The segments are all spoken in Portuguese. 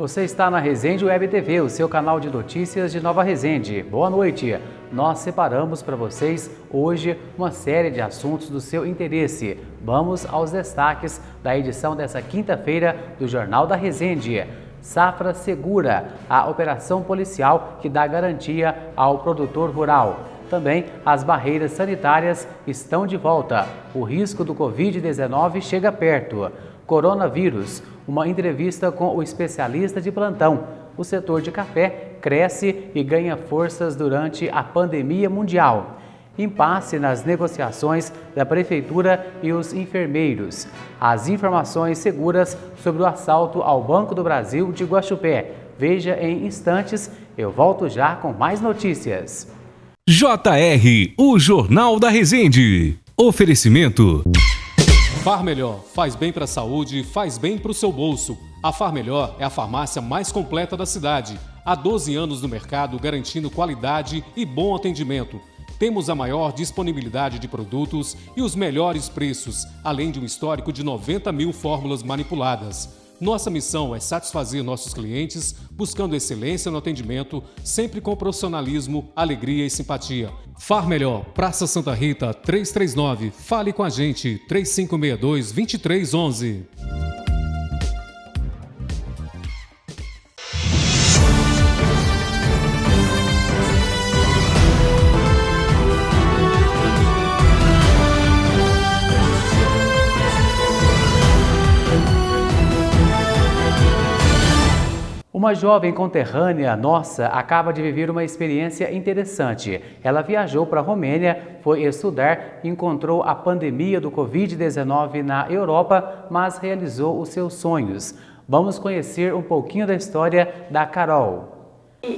Você está na Resende Web TV, o seu canal de notícias de Nova Resende. Boa noite! Nós separamos para vocês hoje uma série de assuntos do seu interesse. Vamos aos destaques da edição dessa quinta-feira do Jornal da Resende. Safra Segura, a operação policial que dá garantia ao produtor rural. Também as barreiras sanitárias estão de volta. O risco do Covid-19 chega perto. Coronavírus, uma entrevista com o especialista de plantão. O setor de café cresce e ganha forças durante a pandemia mundial. Impasse nas negociações da Prefeitura e os enfermeiros. As informações seguras sobre o assalto ao Banco do Brasil de Guaxupé. Veja em instantes, eu volto já com mais notícias. JR, o Jornal da Resende. Oferecimento. Far Melhor faz bem para a saúde, faz bem para o seu bolso. A Far Melhor é a farmácia mais completa da cidade. Há 12 anos no mercado, garantindo qualidade e bom atendimento. Temos a maior disponibilidade de produtos e os melhores preços, além de um histórico de 90 mil fórmulas manipuladas. Nossa missão é satisfazer nossos clientes, buscando excelência no atendimento, sempre com profissionalismo, alegria e simpatia. Far Melhor, Praça Santa Rita, 339. Fale com a gente, 3562-2311. Uma jovem conterrânea nossa acaba de viver uma experiência interessante. Ela viajou para a Romênia, foi estudar, encontrou a pandemia do Covid-19 na Europa, mas realizou os seus sonhos. Vamos conhecer um pouquinho da história da Carol.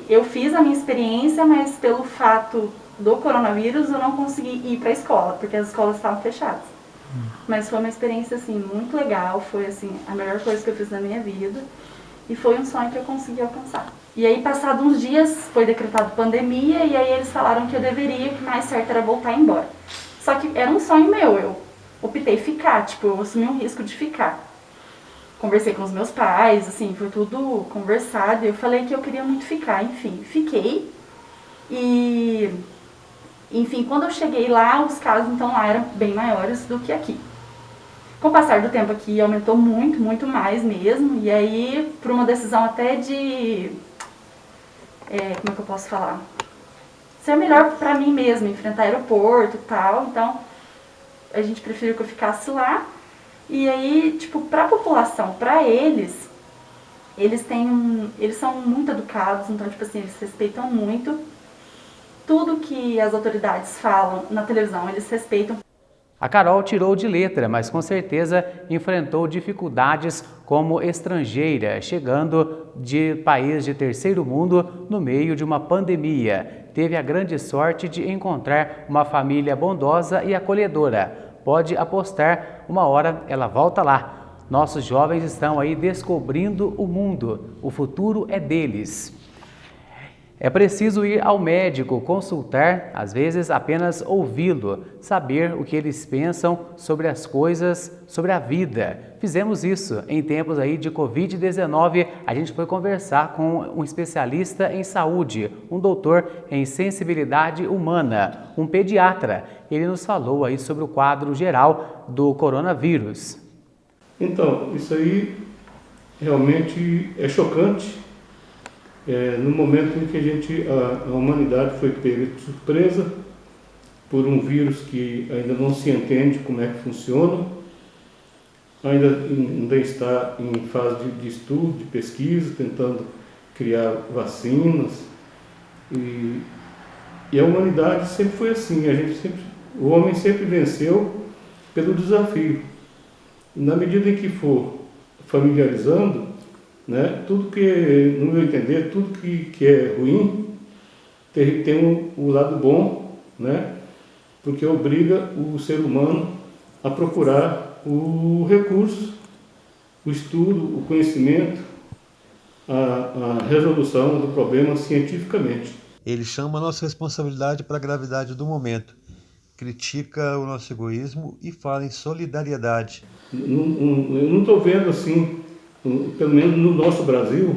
Eu fiz a minha experiência, mas pelo fato do coronavírus eu não consegui ir para a escola, porque as escolas estavam fechadas. Mas foi uma experiência assim, muito legal, foi assim, a melhor coisa que eu fiz na minha vida. E foi um sonho que eu consegui alcançar. E aí, passados uns dias, foi decretado pandemia, e aí eles falaram que eu deveria, que mais certo era voltar embora. Só que era um sonho meu, eu optei ficar, eu assumi um risco de ficar. Conversei com os meus pais, assim, foi tudo conversado, e eu falei que eu queria muito ficar, enfim, fiquei. E, enfim, quando eu cheguei lá, os casos, então, lá eram bem maiores do que aqui. Com o passar do tempo aqui aumentou muito, muito mais mesmo, e aí por uma decisão até de, como é que eu posso falar? Ser melhor pra mim mesmo, enfrentar aeroporto e tal, então a gente preferiu que eu ficasse lá. E aí, pra população, pra eles são muito educados, então eles respeitam muito tudo que as autoridades falam na televisão, eles respeitam. A Carol tirou de letra, mas com certeza enfrentou dificuldades como estrangeira, chegando de país de terceiro mundo no meio de uma pandemia. Teve a grande sorte de encontrar uma família bondosa e acolhedora. Pode apostar, uma hora ela volta lá. Nossos jovens estão aí descobrindo o mundo. O futuro é deles. É preciso ir ao médico, consultar, às vezes apenas ouvi-lo, saber o que eles pensam sobre as coisas, sobre a vida. Fizemos isso em tempos aí de Covid-19, a gente foi conversar com um especialista em saúde, um doutor em sensibilidade humana, um pediatra. Ele nos falou aí sobre o quadro geral do coronavírus. Então, isso aí realmente é chocante. No momento em que a humanidade foi pega de surpresa por um vírus que ainda não se entende como é que funciona, ainda está em fase de estudo, de pesquisa, tentando criar vacinas, e a humanidade sempre foi assim, o homem sempre venceu pelo desafio. Na medida em que for familiarizando, tudo que, no meu entender, tudo que é ruim tem o lado bom, porque obriga o ser humano a procurar o recurso, o estudo, o conhecimento, a resolução do problema cientificamente. Ele chama a nossa responsabilidade para a gravidade do momento, critica o nosso egoísmo e fala em solidariedade. Eu não estou vendo assim, pelo menos no nosso Brasil,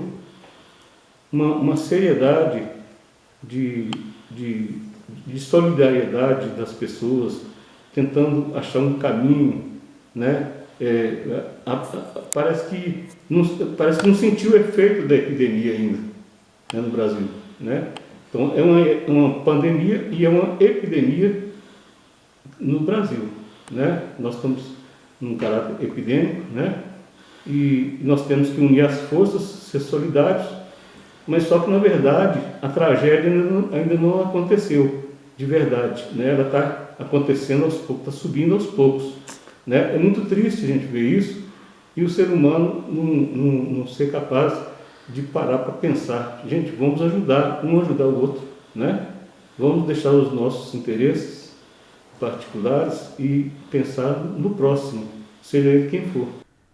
uma seriedade de solidariedade das pessoas, tentando achar um caminho, né? Parece que não sentiu o efeito da epidemia ainda, né, no Brasil, né? Então é uma pandemia e é uma epidemia no Brasil, né? Nós estamos num caráter epidêmico, né? E nós temos que unir as forças, ser solidários, mas só que na verdade a tragédia ainda não aconteceu de verdade, né? Ela está acontecendo aos poucos, está subindo aos poucos, né? É muito triste a gente ver isso e o ser humano não ser capaz de parar para pensar, gente, vamos ajudar, um ajudar o outro, né? Vamos deixar os nossos interesses particulares e pensar no próximo, seja ele quem for.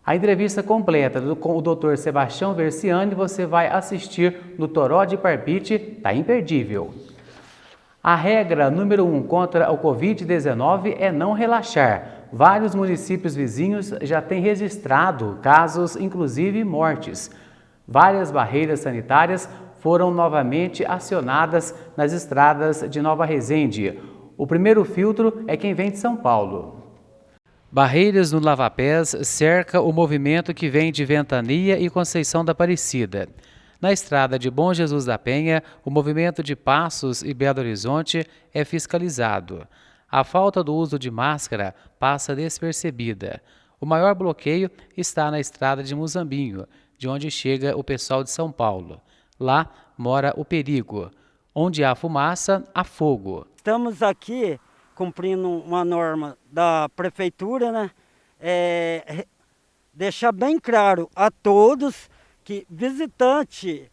A entrevista completa com o Dr. Sebastião Versiani você vai assistir no Toró de Parpite, tá imperdível. A regra número 1 contra o Covid-19 é não relaxar. Vários municípios vizinhos já têm registrado casos, inclusive mortes. Várias barreiras sanitárias foram novamente acionadas nas estradas de Nova Resende. O primeiro filtro é quem vem de São Paulo. Barreiras no Lava-Pés cerca o movimento que vem de Ventania e Conceição da Aparecida. Na estrada de Bom Jesus da Penha, o movimento de Passos e Belo Horizonte é fiscalizado. A falta do uso de máscara passa despercebida. O maior bloqueio está na estrada de Muzambinho, de onde chega o pessoal de São Paulo. Lá mora o perigo. Onde há fumaça, há fogo. Estamos aqui cumprindo uma norma da prefeitura, né? Deixar bem claro a todos que visitante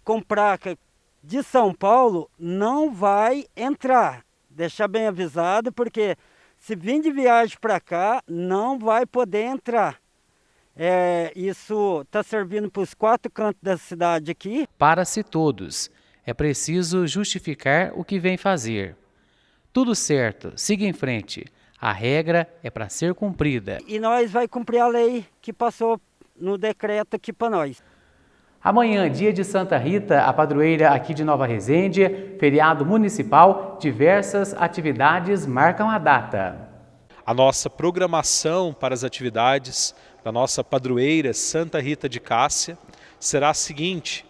com placa de São Paulo não vai entrar. Deixar bem avisado, porque se vir de viagem para cá, não vai poder entrar. Isso está servindo para os 4 cantos da cidade aqui. Para-se todos. É preciso justificar o que vem fazer. Tudo certo, siga em frente. A regra é para ser cumprida. E nós vai cumprir a lei que passou no decreto aqui para nós. Amanhã, dia de Santa Rita, a padroeira aqui de Nova Resende, feriado municipal, diversas atividades marcam a data. A nossa programação para as atividades da nossa padroeira Santa Rita de Cássia será a seguinte: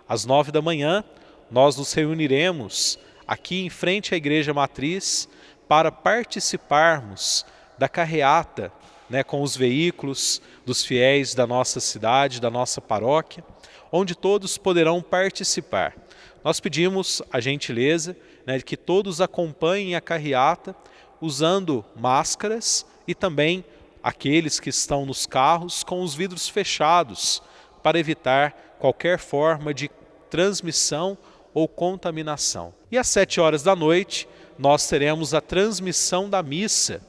às 9 da manhã, nós nos reuniremos aqui em frente à Igreja Matriz para participarmos da carreata, né, com os veículos dos fiéis da nossa cidade, da nossa paróquia, onde todos poderão participar. Nós pedimos a gentileza, né, de que todos acompanhem a carreata usando máscaras e também aqueles que estão nos carros com os vidros fechados para evitar qualquer forma de transmissão ou contaminação. E às 7 horas da noite nós teremos a transmissão da missa,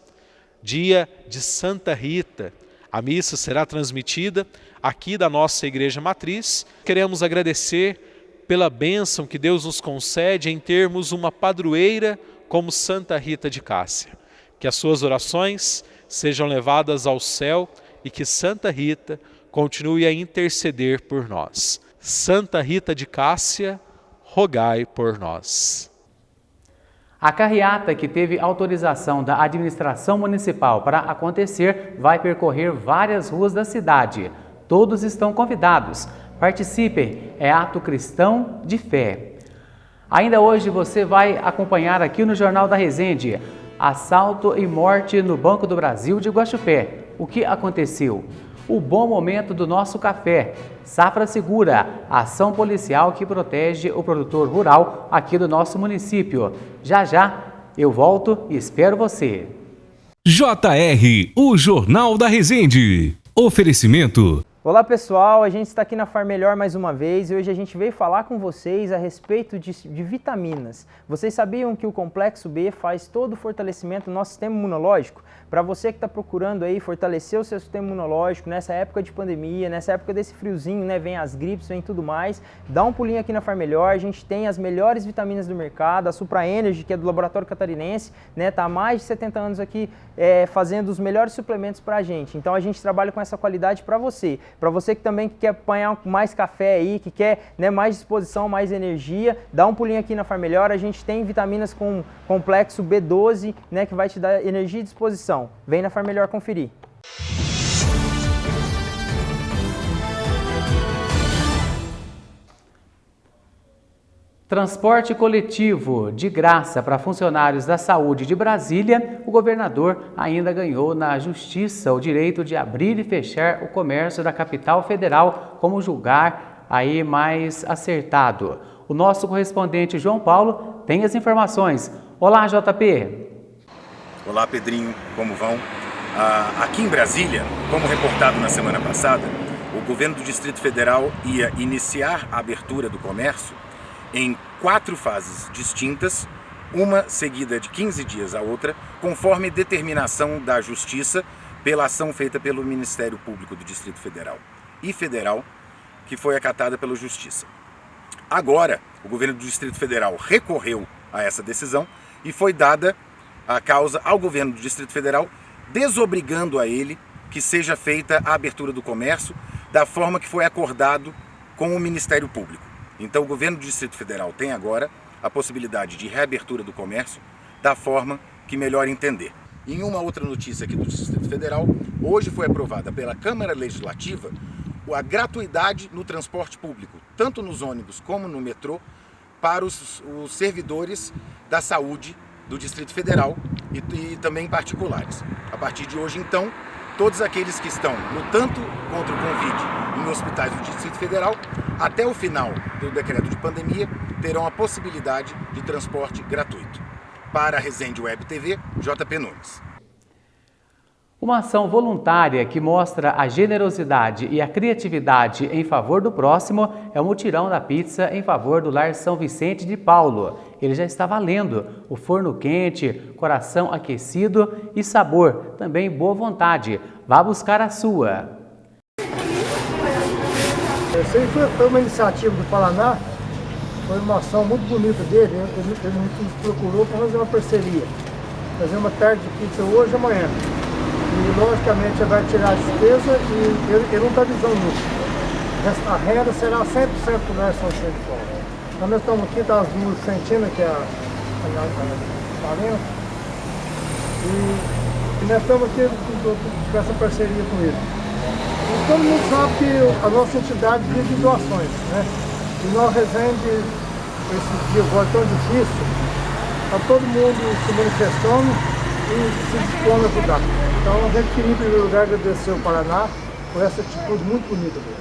dia de Santa Rita. A missa será transmitida aqui da nossa Igreja Matriz. Queremos agradecer pela bênção que Deus nos concede em termos uma padroeira como Santa Rita de Cássia. Que as suas orações sejam levadas ao céu e que Santa Rita continue a interceder por nós. Santa Rita de Cássia, rogai por nós. A carreata, que teve autorização da administração municipal para acontecer, vai percorrer várias ruas da cidade. Todos estão convidados. Participem, é ato cristão de fé. Ainda hoje você vai acompanhar aqui no Jornal da Resende: assalto e morte no Banco do Brasil de Guaxupé. O que aconteceu? O bom momento do nosso café. Safra Segura, ação policial que protege o produtor rural aqui do nosso município. Já já eu volto e espero você. JR, o Jornal da Resende. Oferecimento. Olá pessoal, a gente está aqui na Far Melhor mais uma vez e hoje a gente veio falar com vocês a respeito de vitaminas. Vocês sabiam que o Complexo B faz todo o fortalecimento do nosso sistema imunológico? Para você que está procurando aí fortalecer o seu sistema imunológico nessa época de pandemia, nessa época desse friozinho, né, vem as gripes, vem tudo mais, dá um pulinho aqui na Far Melhor. A gente tem as melhores vitaminas do mercado, a Supra Energy, que é do Laboratório Catarinense, né, tá há mais de 70 anos aqui fazendo os melhores suplementos para a gente. Então a gente trabalha com essa qualidade para você. Para você que também quer apanhar mais café aí, que quer, né, mais disposição, mais energia, dá um pulinho aqui na Farmelhor. A gente tem vitaminas com complexo B12, né, que vai te dar energia e disposição. Vem na Farmelhor conferir. Transporte coletivo de graça para funcionários da saúde de Brasília, o governador ainda ganhou na Justiça o direito de abrir e fechar o comércio da capital federal, como julgar aí mais acertado. O nosso correspondente João Paulo tem as informações. Olá, JP. Olá, Pedrinho, como vão? Aqui em Brasília, como reportado na semana passada, o governo do Distrito Federal ia iniciar a abertura do comércio em 4 fases distintas, uma seguida de 15 dias a outra, conforme determinação da Justiça pela ação feita pelo Ministério Público do Distrito Federal e Federal, que foi acatada pela Justiça. Agora, o governo do Distrito Federal recorreu a essa decisão e foi dada a causa ao governo do Distrito Federal, desobrigando a ele que seja feita a abertura do comércio da forma que foi acordado com o Ministério Público. Então, o governo do Distrito Federal tem agora a possibilidade de reabertura do comércio da forma que melhor entender. Em uma outra notícia aqui do Distrito Federal, hoje foi aprovada pela Câmara Legislativa a gratuidade no transporte público, tanto nos ônibus como no metrô, para os servidores da saúde do Distrito Federal e também particulares. A partir de hoje, então, todos aqueles que estão lutando contra o Covid em hospitais do Distrito Federal, até o final do decreto de pandemia, terão a possibilidade de transporte gratuito. Para a Resende Web TV, JP Nunes. Uma ação voluntária que mostra a generosidade e a criatividade em favor do próximo é o mutirão da pizza em favor do Lar São Vicente de Paulo. Ele já está valendo. O forno quente, coração aquecido e sabor, também boa vontade. Vá buscar a sua. Isso aí foi uma iniciativa do Paraná, foi uma ação muito bonita dele. Ele nos procurou para fazer uma parceria, fazer uma tarde de pizza hoje e amanhã. E logicamente ele vai tirar a despesa e ele não está visando muito. A renda será 100% do Lar São Vicente de Paulo. Então nós estamos aqui, está as duas Vicentinas, que é a Valenta, e nós estamos aqui com essa parceria com ele. E todo mundo sabe que a nossa entidade vive de doações, né? E nós Resende, esse dia agora tão difícil, está todo mundo se manifestando e se dispondo a ajudar. Então a gente queria, em primeiro lugar, agradecer ao Paraná por essa atitude muito bonita dele.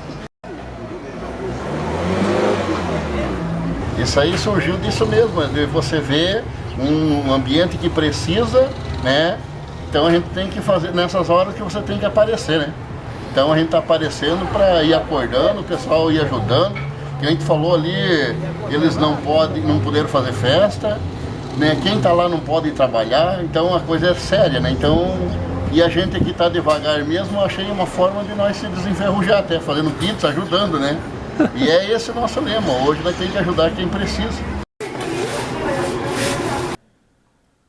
Isso aí surgiu disso mesmo, de você ver um ambiente que precisa, né? Então a gente tem que fazer nessas horas que você tem que aparecer, né? Então a gente está aparecendo para ir acordando, o pessoal ir ajudando. Que a gente falou ali, eles não puderam fazer festa, né? Quem está lá não pode ir trabalhar, então a coisa é séria, né? Então, e a gente aqui está devagar mesmo, eu achei uma forma de nós se desenferrujar até, fazendo pizza, ajudando, né? E é esse o nosso lema, hoje nós temos que ajudar quem precisa.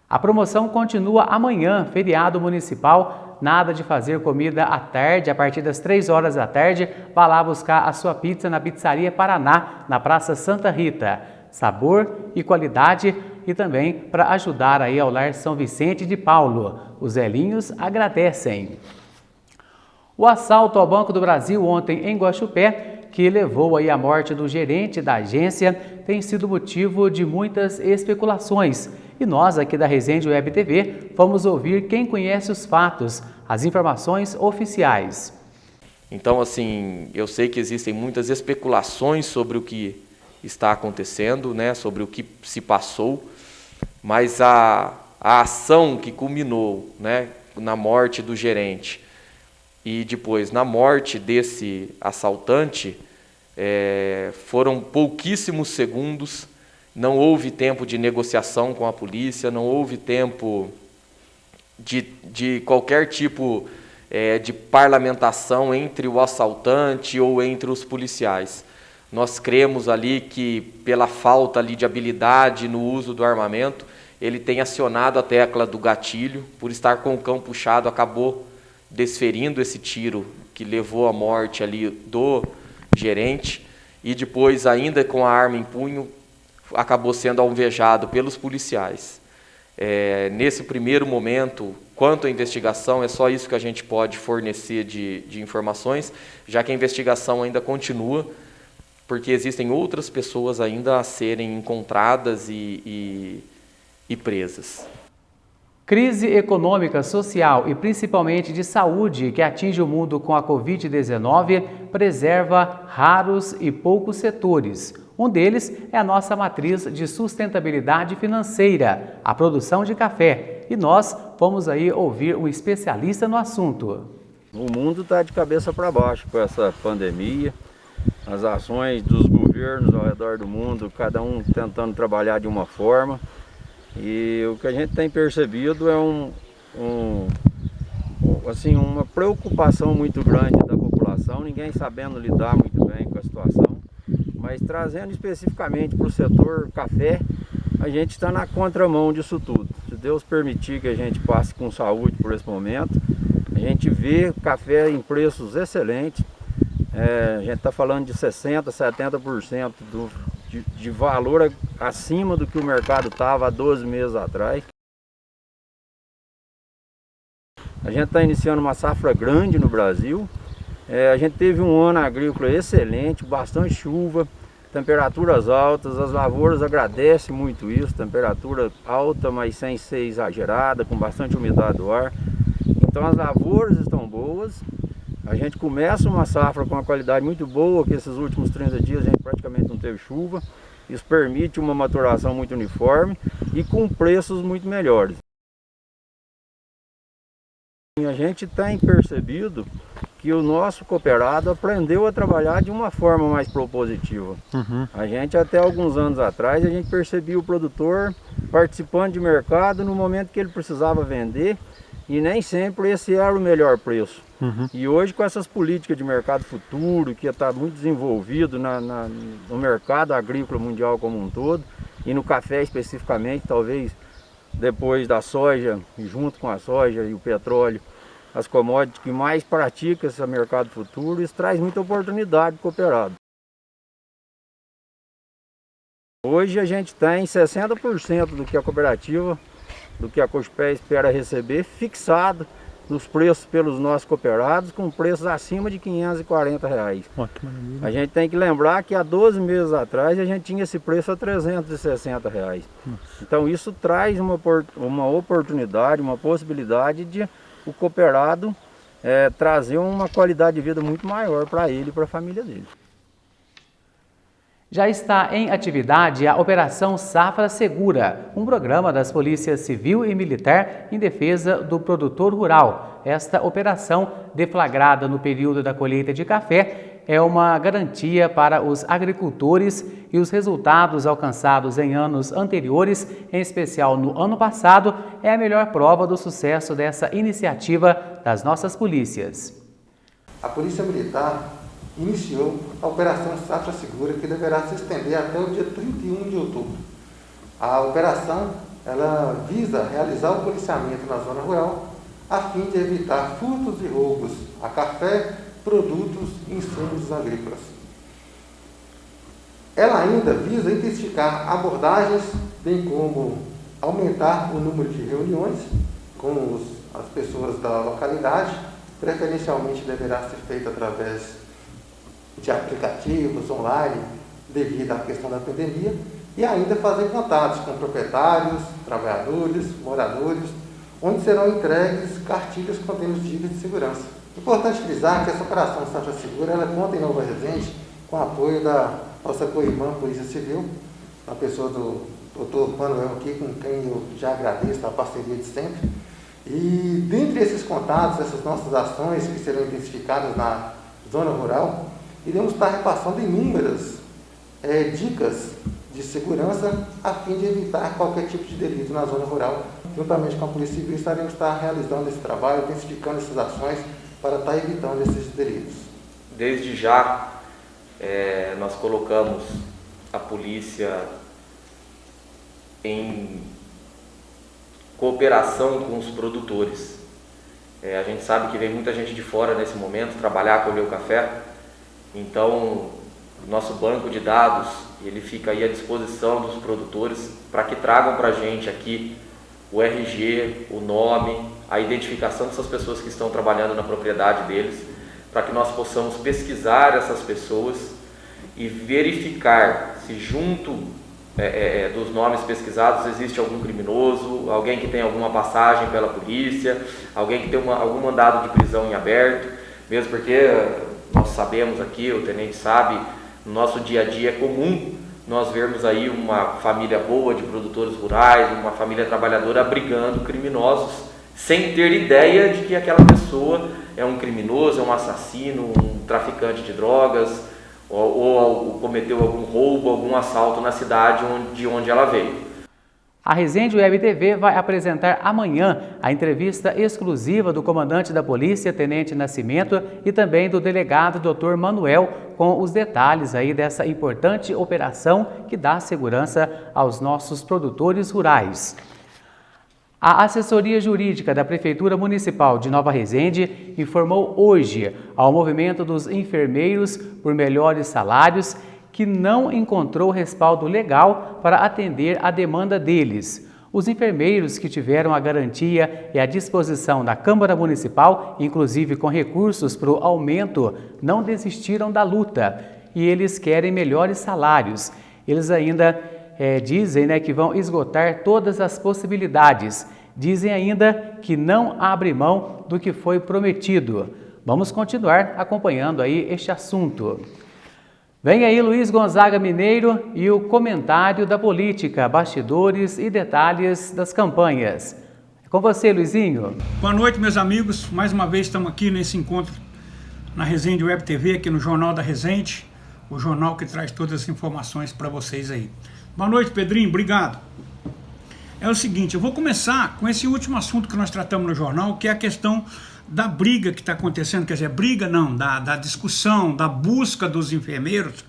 A promoção continua amanhã, feriado municipal. Nada de fazer comida à tarde, a partir das 3 horas da tarde. Vá lá buscar a sua pizza na Pizzaria Paraná, na Praça Santa Rita. Sabor e qualidade e também para ajudar aí ao Lar São Vicente de Paulo. Os velhinhos agradecem. O assalto ao Banco do Brasil ontem em Guaxupé, que levou aí à morte do gerente da agência, tem sido motivo de muitas especulações. E nós aqui da Resende Web TV vamos ouvir quem conhece os fatos, as informações oficiais. Então, assim, eu sei que existem muitas especulações sobre o que está acontecendo, né, sobre o que se passou, mas a ação que culminou, né, na morte do gerente e depois na morte desse assaltante, foram pouquíssimos segundos. Não houve tempo de negociação com a polícia, não houve tempo de qualquer tipo de parlamentação entre o assaltante ou entre os policiais. Nós cremos ali que, pela falta ali de habilidade no uso do armamento, ele tem acionado a tecla do gatilho, por estar com o cão puxado, acabou desferindo esse tiro que levou à morte ali do gerente e depois, ainda com a arma em punho, acabou sendo alvejado pelos policiais. Nesse primeiro momento, quanto à investigação, é só isso que a gente pode fornecer de informações, já que a investigação ainda continua, porque existem outras pessoas ainda a serem encontradas e presas. Crise econômica, social e principalmente de saúde que atinge o mundo com a Covid-19 preserva raros e poucos setores. Um deles é a nossa matriz de sustentabilidade financeira, a produção de café. E nós vamos aí ouvir um especialista no assunto. O mundo está de cabeça para baixo com essa pandemia. As ações dos governos ao redor do mundo, cada um tentando trabalhar de uma forma. E o que a gente tem percebido é uma preocupação muito grande da população, ninguém sabendo lidar muito bem com a situação, mas trazendo especificamente para o setor café, a gente está na contramão disso tudo. Se Deus permitir que a gente passe com saúde por esse momento, a gente vê café em preços excelentes, a gente está falando de 60%, 70% de valor acima do que o mercado estava há 12 meses atrás. A gente está iniciando uma safra grande no Brasil. A gente teve um ano agrícola excelente, bastante chuva, temperaturas altas, as lavouras agradecem muito isso, temperatura alta, mas sem ser exagerada, com bastante umidade do ar. Então as lavouras estão boas. A gente começa uma safra com uma qualidade muito boa, que esses últimos 30 dias a gente praticamente não teve chuva. Isso permite uma maturação muito uniforme e com preços muito melhores. A gente tem percebido que o nosso cooperado aprendeu a trabalhar de uma forma mais propositiva. A gente, até alguns anos atrás, a gente percebia o produtor participando de mercado no momento que ele precisava vender, e nem sempre esse era o melhor preço. E hoje, com essas políticas de mercado futuro, que está muito desenvolvido no mercado agrícola mundial como um todo, e no café especificamente, talvez depois da soja, e junto com a soja e o petróleo, as commodities que mais praticam esse mercado futuro, isso traz muita oportunidade para o cooperado. Hoje a gente tem 60% do que a cooperativa, do que a Cospé espera receber, fixado nos preços pelos nossos cooperados, com preços acima de R$ 540. A gente tem que lembrar que há 12 meses atrás a gente tinha esse preço a R$ 360. Então isso traz uma oportunidade, uma possibilidade de o cooperado trazer uma qualidade de vida muito maior para ele e para a família dele. Já está em atividade a Operação Safra Segura, um programa das Polícias Civil e Militar em defesa do produtor rural. Esta operação, deflagrada no período da colheita de café, é uma garantia para os agricultores e os resultados alcançados em anos anteriores, em especial no ano passado, é a melhor prova do sucesso dessa iniciativa das nossas polícias. A Polícia Militar iniciou a Operação Safra Segura, que deverá se estender até o dia 31 de outubro. A operação ela visa realizar o policiamento na zona rural, a fim de evitar furtos e roubos a café, produtos e insumos agrícolas. Ela ainda visa intensificar abordagens, bem como aumentar o número de reuniões com as pessoas da localidade, preferencialmente deverá ser feita através de aplicativos online, devido à questão da pandemia, e ainda fazer contatos com proprietários, trabalhadores, moradores, onde serão entregues cartilhas contendo dicas de segurança. Importante frisar que essa operação Safra Segura ela conta em Nova Resende com o apoio da nossa co-irmã Polícia Civil, a pessoa do Dr. Manuel aqui, com quem eu já agradeço a parceria de sempre. E dentre esses contatos, essas nossas ações que serão intensificadas na zona rural, iremos estar repassando inúmeras dicas de segurança a fim de evitar qualquer tipo de delito na zona rural. Juntamente com a Polícia Civil, estaremos realizando esse trabalho, intensificando essas ações para estar evitando esses delitos. Desde já, nós colocamos a polícia em cooperação com os produtores. A gente sabe que vem muita gente de fora nesse momento trabalhar, colher o café. Então, nosso banco de dados, ele fica aí à disposição dos produtores para que tragam para a gente aqui o RG, o nome, a identificação dessas pessoas que estão trabalhando na propriedade deles, para que nós possamos pesquisar essas pessoas e verificar se junto dos nomes pesquisados existe algum criminoso, alguém que tem alguma passagem pela polícia, alguém que tem algum mandado de prisão em aberto, mesmo porque nós sabemos aqui, o tenente sabe, no nosso dia a dia é comum nós vermos aí uma família boa de produtores rurais, uma família trabalhadora abrigando criminosos, sem ter ideia de que aquela pessoa é um criminoso, é um assassino, um traficante de drogas, ou cometeu algum roubo, algum assalto na cidade de onde ela veio. A Resende Web TV vai apresentar amanhã a entrevista exclusiva do comandante da Polícia, Tenente Nascimento, e também do delegado Dr. Manuel, com os detalhes aí dessa importante operação que dá segurança aos nossos produtores rurais. A assessoria jurídica da Prefeitura Municipal de Nova Resende informou hoje ao movimento dos enfermeiros por melhores salários que não encontrou respaldo legal para atender a demanda deles. Os enfermeiros que tiveram a garantia e a disposição da Câmara Municipal, inclusive com recursos para o aumento, não desistiram da luta e eles querem melhores salários. Eles ainda dizem que vão esgotar todas as possibilidades. Dizem ainda que não abre mão do que foi prometido. Vamos continuar acompanhando aí este assunto. Vem aí Luiz Gonzaga Mineiro e o comentário da política, bastidores e detalhes das campanhas. É com você, Luizinho. Boa noite, meus amigos. Mais uma vez estamos aqui nesse encontro na Resende Web TV, aqui no Jornal da Resende, o jornal que traz todas as informações para vocês aí. Boa noite, Pedrinho. Obrigado. É o seguinte, eu vou começar com esse último assunto que nós tratamos no jornal, que é a questão da briga que está acontecendo, quer dizer, briga não, da discussão, da busca dos enfermeiros,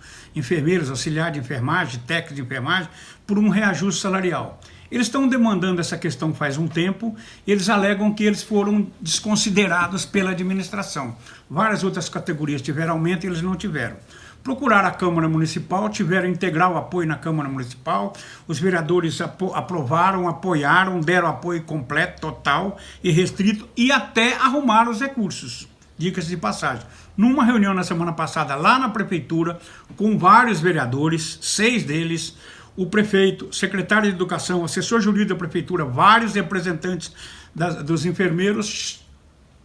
auxiliares de enfermagem, técnicos de enfermagem, por um reajuste salarial. Eles estão demandando essa questão faz um tempo, eles alegam que eles foram desconsiderados pela administração. Várias outras categorias tiveram aumento e eles não tiveram. Procuraram a Câmara Municipal, tiveram integral apoio na Câmara Municipal, os vereadores aprovaram, apoiaram, deram apoio completo, total e restrito e até arrumaram os recursos, dicas de passagem. Numa reunião na semana passada lá na Prefeitura, com vários vereadores, 6 deles, o prefeito, o secretário de Educação, o assessor jurídico da Prefeitura, vários representantes dos enfermeiros,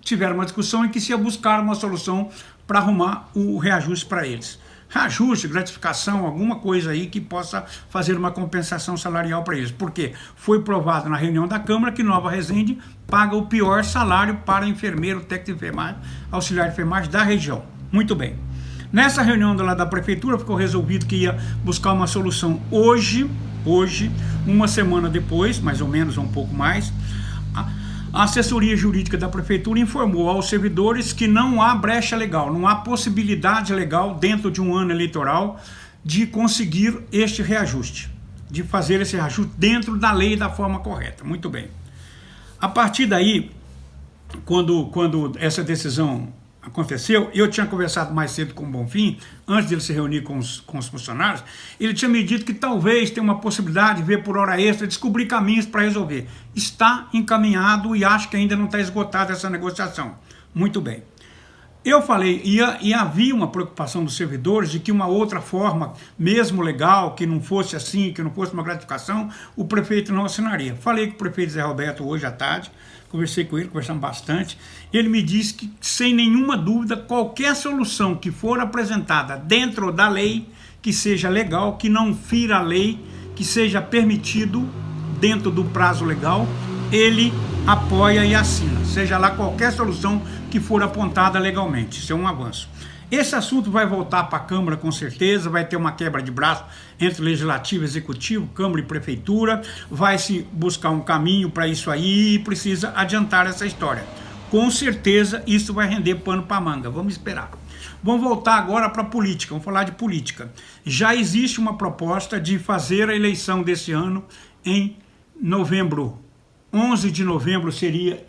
tiveram uma discussão em que se ia buscar uma solução para arrumar o reajuste para eles. Reajuste, gratificação, alguma coisa aí que possa fazer uma compensação salarial para eles. Porque foi provado na reunião da Câmara que Nova Resende paga o pior salário para enfermeiro, técnico de enfermagem, auxiliar de enfermagem da região. Muito bem. Nessa reunião lá da Prefeitura ficou resolvido que ia buscar uma solução hoje, uma semana depois, mais ou menos, ou um pouco mais. A assessoria jurídica da Prefeitura informou aos servidores que não há brecha legal, não há possibilidade legal dentro de um ano eleitoral de conseguir este reajuste, de fazer esse reajuste dentro da lei e da forma correta. Muito bem. A partir daí, quando essa decisão aconteceu, eu tinha conversado mais cedo com o Bonfim, antes de ele se reunir com os funcionários, ele tinha me dito que talvez tenha uma possibilidade de ver por hora extra, descobrir caminhos para resolver. Está encaminhado e acho que ainda não está esgotada essa negociação. Muito bem. Eu falei, e havia uma preocupação dos servidores de que uma outra forma, mesmo legal, que não fosse assim, que não fosse uma gratificação, o prefeito não assinaria. Falei com o prefeito Zé Roberto hoje à tarde, conversei com ele, conversamos bastante. Ele me disse que, sem nenhuma dúvida, qualquer solução que for apresentada dentro da lei, que seja legal, que não fira a lei, que seja permitido dentro do prazo legal, ele apoia e assina, seja lá qualquer solução que for apontada legalmente. Isso é um avanço. Esse assunto vai voltar para a Câmara com certeza, vai ter uma quebra de braço entre Legislativo e Executivo, Câmara e Prefeitura, vai se buscar um caminho para isso aí e precisa adiantar essa história. Com certeza isso vai render pano para manga, vamos esperar. Vamos voltar agora para a política, vamos falar de política. Já existe uma proposta de fazer a eleição desse ano em novembro. 11 de novembro seria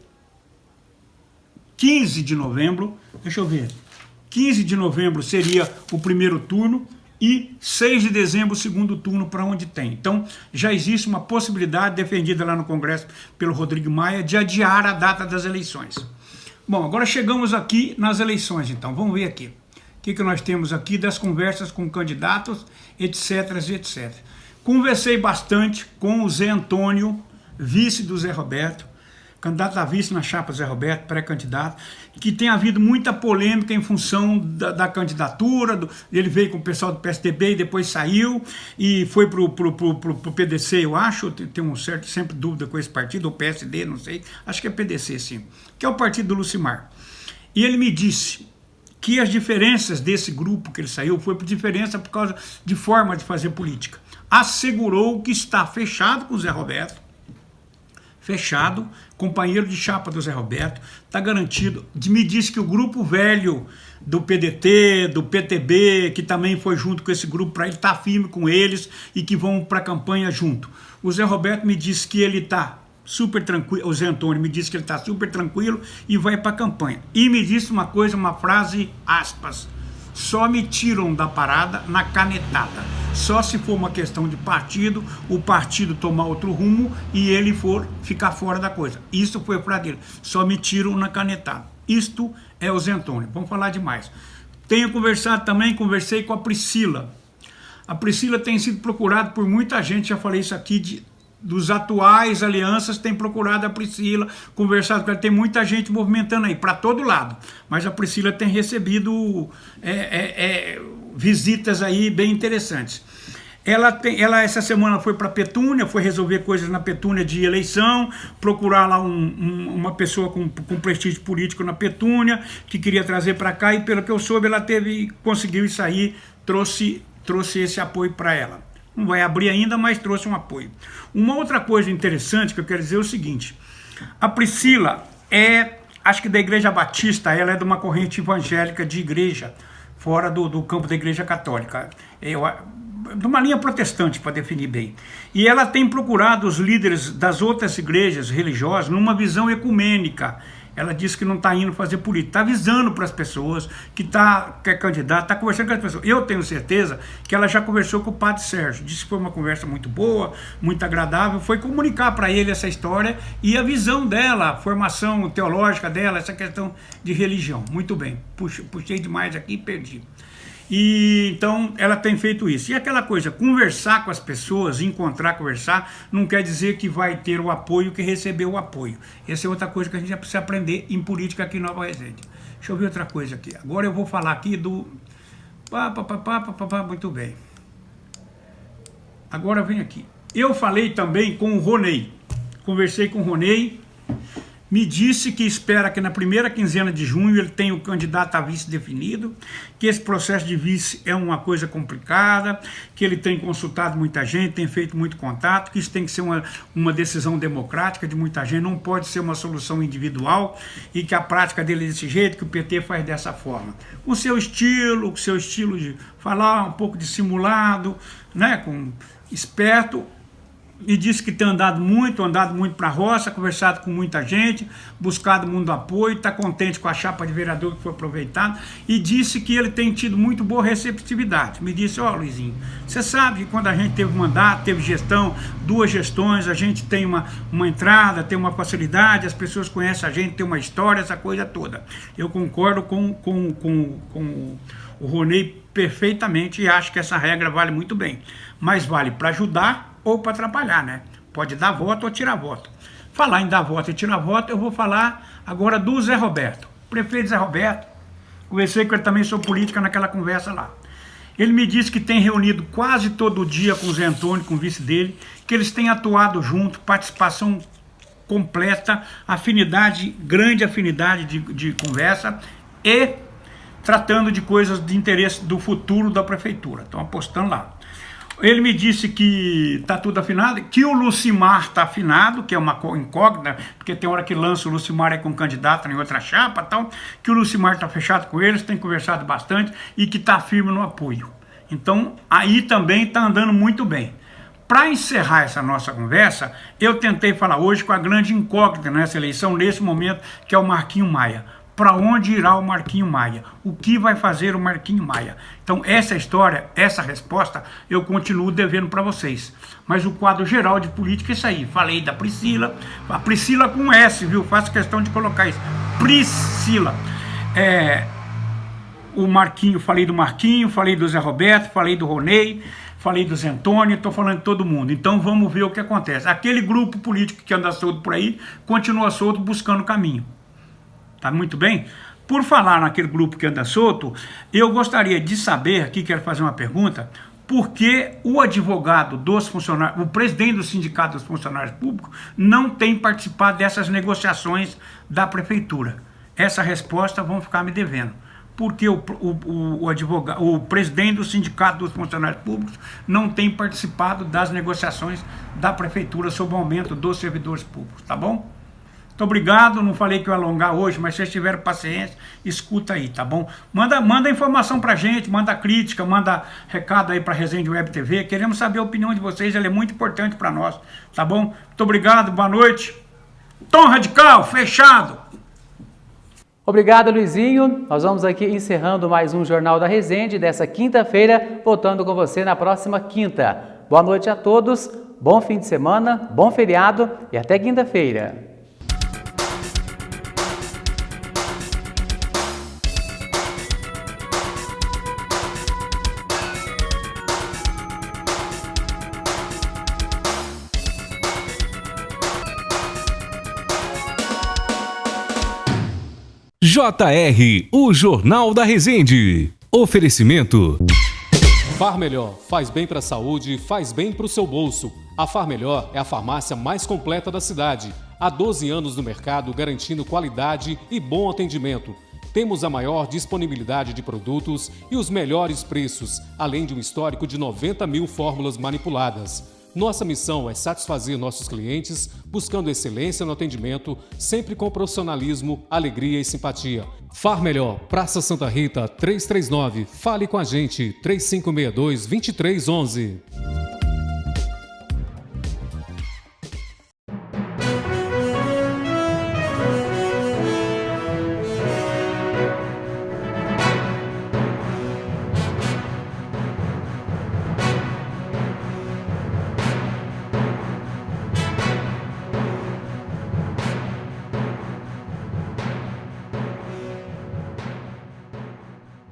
15 de novembro, deixa eu ver, 15 de novembro seria o primeiro turno e 6 de dezembro o segundo turno para onde tem. Então já existe uma possibilidade defendida lá no Congresso pelo Rodrigo Maia de adiar a data das eleições. Bom, agora chegamos aqui nas eleições, então vamos ver aqui. O que nós temos aqui das conversas com candidatos, etc, etc. Conversei bastante com o Zé Antônio, vice do Zé Roberto, candidato a vice na chapa Zé Roberto, pré-candidato, que tem havido muita polêmica em função da candidatura, ele veio com o pessoal do PSDB e depois saiu e foi pro PDC, eu acho, tenho sempre dúvida com esse partido, ou PSD, não sei, acho que é PDC sim, que é o partido do Lucimar. E ele me disse que as diferenças desse grupo que ele saiu foi por diferença por causa de forma de fazer política. Assegurou que está fechado com o Zé Roberto, fechado, companheiro de chapa do Zé Roberto, está garantido. Me disse que o grupo velho do PDT, do PTB, que também foi junto com esse grupo, para ele estar firme com eles e que vão para a campanha junto. O Zé Roberto me disse que ele está super tranquilo, o Zé Antônio me disse que ele está super tranquilo e vai para a campanha. E me disse uma coisa, uma frase, aspas, só me tiram da parada na canetada. Só se for uma questão de partido, o partido tomar outro rumo e ele ficar fora da coisa. Isso foi para dele. Só me tiram na canetada. Isto é o Zé Antônio. Vamos falar demais. Tenho conversado também, conversei com a Priscila. A Priscila tem sido procurada por muita gente, já falei isso aqui, dos atuais alianças, tem procurado a Priscila, conversado com ela, tem muita gente movimentando aí, para todo lado. Mas a Priscila tem recebido visitas aí bem interessantes. Ela essa semana foi para Petúnia, foi resolver coisas na Petúnia de eleição, procurar lá uma pessoa com prestígio político na Petúnia, que queria trazer para cá, e pelo que eu soube, ela conseguiu isso aí, trouxe esse apoio para ela. Não vai abrir ainda, mas trouxe um apoio. Uma outra coisa interessante que eu quero dizer é o seguinte, a Priscila acho que da Igreja Batista, ela é de uma corrente evangélica de igreja, fora do campo da Igreja Católica, de uma linha protestante, para definir bem. E ela tem procurado os líderes das outras igrejas religiosas numa visão ecumênica. Ela disse que não está indo fazer política, está avisando para as pessoas que é candidato, está conversando com as pessoas. Eu tenho certeza que ela já conversou com o padre Sérgio, disse que foi uma conversa muito boa, muito agradável, foi comunicar para ele essa história e a visão dela, a formação teológica dela, essa questão de religião. Muito bem, puxei demais aqui e perdi. E então ela tem feito isso. E aquela coisa, conversar com as pessoas, conversar, não quer dizer que vai ter o apoio que recebeu o apoio. Essa é outra coisa que a gente precisa aprender em política aqui em Nova Resende. Deixa eu ver outra coisa aqui. Agora eu vou falar aqui do... Muito bem. Agora vem aqui. Eu falei também com o Ronei. Conversei com o Ronei. Me disse que espera que na primeira quinzena de junho ele tenha o candidato a vice definido, que esse processo de vice é uma coisa complicada, que ele tem consultado muita gente, tem feito muito contato, que isso tem que ser uma decisão democrática de muita gente, não pode ser uma solução individual e que a prática dele é desse jeito, que o PT faz dessa forma. Com o seu estilo de falar um pouco dissimulado, né, esperto. Me disse que tem andado muito para a roça, conversado com muita gente, buscado muito apoio, está contente com a chapa de vereador que foi aproveitada e disse que ele tem tido muito boa receptividade. Me disse, Luizinho, você sabe que quando a gente teve mandato, teve gestão, 2 gestões, a gente tem uma entrada, tem uma facilidade, as pessoas conhecem a gente, tem uma história, essa coisa toda. Eu concordo com o Ronei perfeitamente e acho que essa regra vale muito bem, mas vale para ajudar ou para atrapalhar, né? Pode dar voto ou tirar voto. Falar em dar voto e tirar voto, eu vou falar agora do Zé Roberto. Prefeito Zé Roberto, conversei com ele também sobre política naquela conversa lá. Ele me disse que tem reunido quase todo dia com o Zé Antônio, com o vice dele, que eles têm atuado junto, participação completa, grande afinidade de conversa e tratando de coisas de interesse do futuro da prefeitura. Estão apostando lá. Ele me disse que está tudo afinado, que o Lucimar está afinado, que é uma incógnita, porque tem hora que lança o Lucimar com candidato em outra chapa, tal, que o Lucimar está fechado com eles, tem conversado bastante e que está firme no apoio. Então, aí também está andando muito bem. Para encerrar essa nossa conversa, eu tentei falar hoje com a grande incógnita nessa eleição, nesse momento, que é o Marquinho Maia. para onde irá o Marquinho Maia? O que vai fazer o Marquinho Maia? Então essa história, essa resposta, eu continuo devendo para vocês. Mas o quadro geral de política é isso aí. Falei da Priscila, a Priscila com S, viu? Faço questão de colocar isso. Priscila. O Marquinho, falei do Marquinho, falei do Zé Roberto, falei do Ronei, falei do Zé Antônio, estou falando de todo mundo. Então vamos ver o que acontece. Aquele grupo político que anda solto por aí, continua solto buscando caminho. Tá muito bem? Por falar naquele grupo que anda solto, eu gostaria de saber, aqui quero fazer uma pergunta, por que o advogado dos funcionários, o presidente do sindicato dos funcionários públicos, não tem participado dessas negociações da prefeitura? Essa resposta vão ficar me devendo. Porque o presidente do sindicato dos funcionários públicos não tem participado das negociações da prefeitura sobre o aumento dos servidores públicos, tá bom? Muito obrigado, não falei que eu ia alongar hoje, mas se vocês tiverem paciência, escuta aí, tá bom? Manda informação pra gente, manda crítica, manda recado aí pra Resende Web TV, queremos saber a opinião de vocês, ela é muito importante pra nós, tá bom? Muito obrigado, boa noite. Tom Radical, fechado! Obrigado, Luizinho. Nós vamos aqui encerrando mais um Jornal da Resende dessa quinta-feira, voltando com você na próxima quinta. Boa noite a todos, bom fim de semana, bom feriado e até quinta-feira. JR, o Jornal da Resende. Oferecimento. Far Melhor faz bem para a saúde, faz bem para o seu bolso. A Far Melhor é a farmácia mais completa da cidade. Há 12 anos no mercado, garantindo qualidade e bom atendimento. Temos a maior disponibilidade de produtos e os melhores preços, além de um histórico de 90 mil fórmulas manipuladas. Nossa missão é satisfazer nossos clientes, buscando excelência no atendimento, sempre com profissionalismo, alegria e simpatia. Far Melhor, Praça Santa Rita, 339. Fale com a gente, 3562-2311.